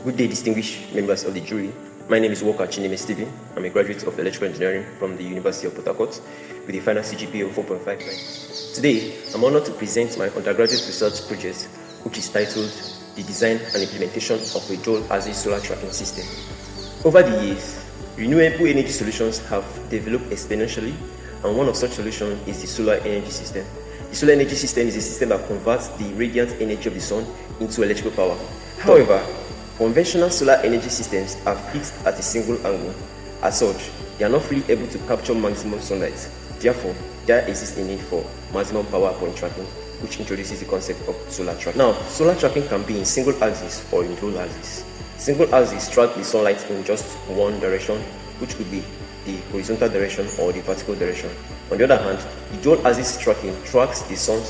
Good day, distinguished members of the jury. My name is Walker Chineme Stephen. I'm a graduate of electrical engineering from the University of Port Harcourt with a final CGPA of 4.59. Today, I'm honored to present my undergraduate research project, which is titled The Design and Implementation of a Dual-Axis Solar Tracking System. Over the years, renewable energy solutions have developed exponentially, and one of such solutions is the solar energy system. The solar energy system is a system that converts the radiant energy of the sun into electrical power. However, conventional solar energy systems are fixed at a single angle. As such, they are not fully able to capture maximum sunlight. Therefore, there exists a need for maximum power point tracking, which introduces the concept of solar tracking. Now, solar tracking can be in single axis or in dual axis. Single axis track the sunlight in just one direction, which could be the horizontal direction or the vertical direction. On the other hand, the dual axis tracking tracks the sun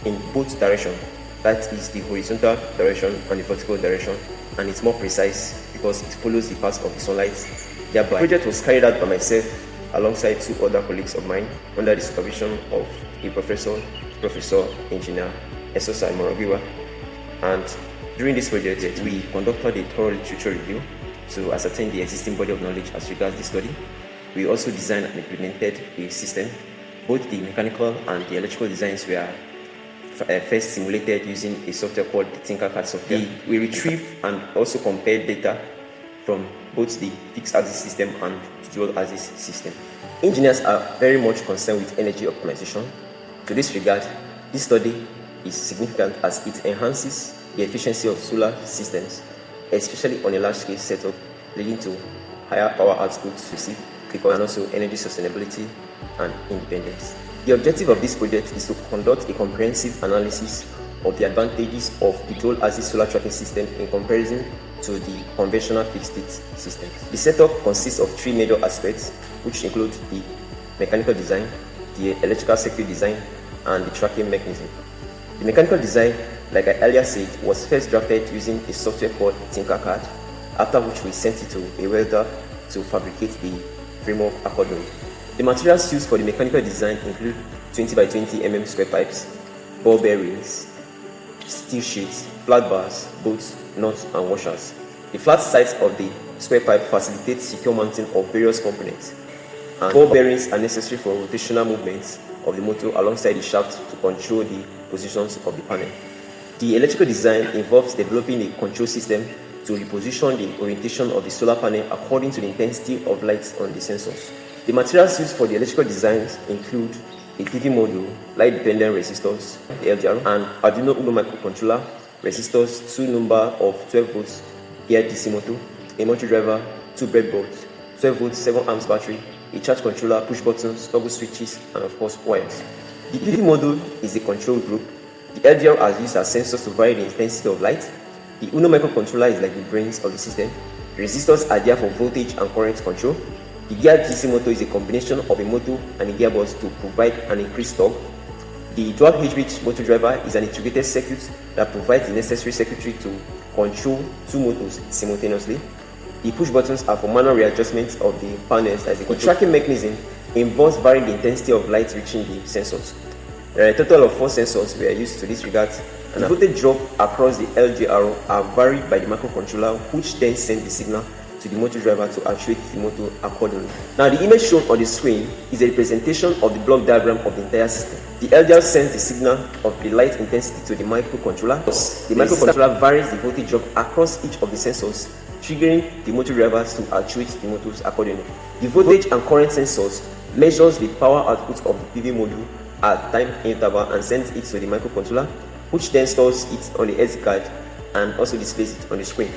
in both directions, that is the horizontal direction and the vertical direction, and it's more precise because it follows the path of the sunlight. Thereby, the project was carried out by myself alongside two other colleagues of mine under the supervision of a Professor Engineer Esosa Morogiwa. And during this project, we conducted a thorough literature review to ascertain the existing body of knowledge as regards the study. We also designed and implemented a system. Both the mechanical and the electrical designs were first simulated using a software called the Tinkercad software. We retrieve and also compare data from both the fixed axis system and the dual axis system. Engineers are very much concerned with energy optimization. To this regard, this study is significant as it enhances the efficiency of solar systems, especially on a large-scale setup, leading to higher power outputs received, and also energy sustainability and independence. The objective of this project is to conduct a comprehensive analysis of the advantages of the dual-axis solar tracking system in comparison to the conventional fixed-state system. The setup consists of three major aspects, which include the mechanical design, the electrical circuit design, and the tracking mechanism. The mechanical design, like I earlier said, was first drafted using a software called Tinkercad, after which we sent it to a welder to fabricate the framework accordingly. The materials used for the mechanical design include 20 by 20 mm square pipes, ball bearings, steel sheets, flat bars, bolts, nuts, and washers. The flat sides of the square pipe facilitate secure mounting of various components, and ball bearings are necessary for rotational movements of the motor alongside the shaft to control the positions of the panel. The electrical design involves developing a control system to reposition the orientation of the solar panel according to the intensity of light on the sensors. The materials used for the electrical designs include a PV module, light-dependent resistors, the LDR, and Arduino Uno microcontroller, resistors, two number of 12 volts gear DC motor, a motor driver, two breadboards, 12 volts, 7 amps battery, a charge controller, push buttons, toggle switches, and of course wires. The PV module is the control group. The LDR are used as sensors to vary the intensity of light. The Uno microcontroller is like the brains of the system. The resistors are there for voltage and current control. The gear DC motor is a combination of a motor and a gearbox to provide an increased torque. The dual HV motor driver is an integrated circuit that provides the necessary circuitry to control two motors simultaneously. The push buttons are for manual readjustments of the panels. The tracking mechanism involves varying the intensity of light reaching the sensors. There are a total of 4 sensors we are used to this regard, and the voltage drop across the LGR are varied by the microcontroller, which then sends the signal to the motor driver to actuate the motor accordingly. Now, the image shown on the screen is a representation of the block diagram of the entire system. The LDR sends the signal of the light intensity to the microcontroller. The microcontroller varies the voltage drop across each of the sensors, triggering the motor drivers to actuate the motors accordingly. The voltage and current sensors measures the power output of the PV module at time interval and sends it to the microcontroller, which then stores it on the SD card and also displays it on the screen.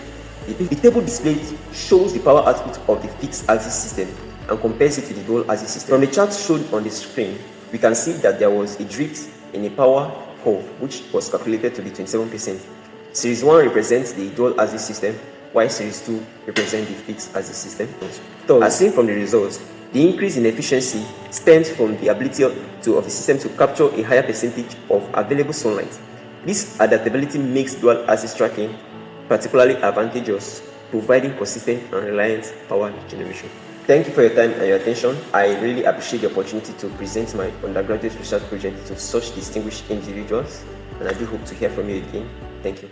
The table displayed shows the power output of the fixed axis system and compares it to the dual axis system. From the chart shown on the screen, we can see that there was a drift in a power curve which was calculated to be 27%. Series 1 represents the dual axis system, while Series 2 represents the fixed axis system. So, as seen from the results, the increase in efficiency stems from the ability of the system to capture a higher percentage of available sunlight. This adaptability makes dual axis tracking particularly advantageous, providing consistent and reliant power generation. Thank you for your time and your attention. I really appreciate the opportunity to present my undergraduate research project to such distinguished individuals, and I do hope to hear from you again. Thank you.